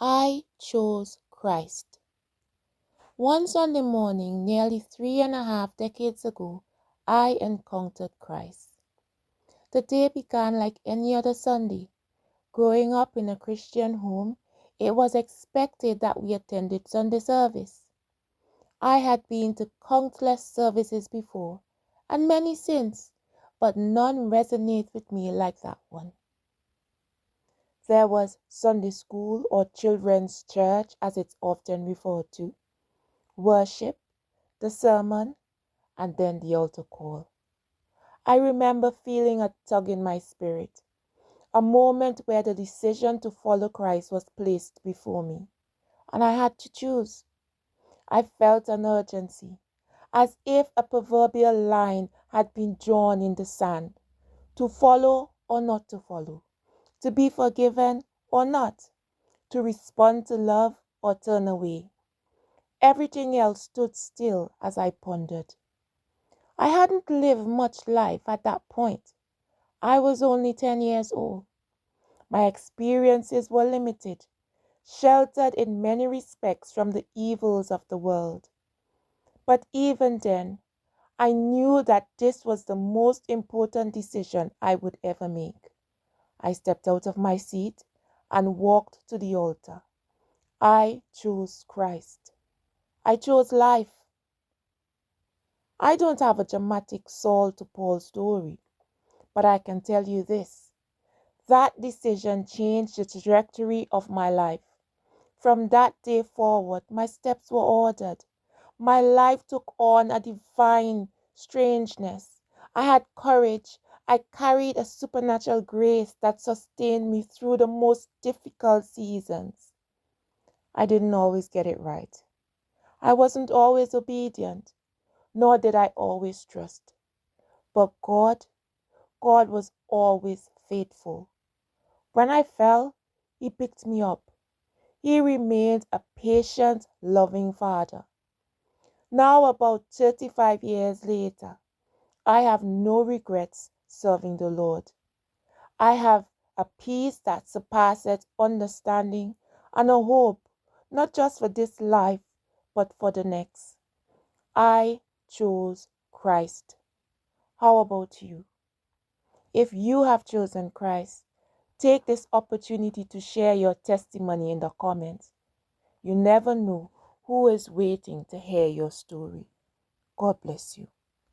I chose Christ. One Sunday morning, nearly 3.5 decades ago, I encountered Christ. The day began like any other Sunday. Growing up in a Christian home, it was expected that we attended Sunday service. I had been to countless services before, and many since, but none resonate with me like that one. There was Sunday school or children's church as it's often referred to, worship, the sermon, and then the altar call. I remember feeling a tug in my spirit, a moment where the decision to follow Christ was placed before me, and I had to choose. I felt an urgency, as if a proverbial line had been drawn in the sand, to follow or not to follow, to be forgiven or not, to respond to love or turn away. Everything else stood still as I pondered. I hadn't lived much life at that point. I was only 10 years old. My experiences were limited, sheltered in many respects from the evils of the world. But even then, I knew that this was the most important decision I would ever make. I stepped out of my seat and walked to the altar. I chose Christ. I chose life. I don't have a dramatic Saul to Paul story, but I can tell you this. That decision changed the trajectory of my life. From that day forward, my steps were ordered. My life took on a divine strangeness. I had courage. I carried a supernatural grace that sustained me through the most difficult seasons. I didn't always get it right. I wasn't always obedient, nor did I always trust. But God was always faithful. When I fell, He picked me up. He remained a patient, loving Father. Now, about 35 years later, I have no regrets serving the Lord. I have a peace that surpasses understanding and a hope, not just for this life, but for the next. I chose Christ. How about you? If you have chosen Christ, take this opportunity to share your testimony in the comments. You never know who is waiting to hear your story. God bless you.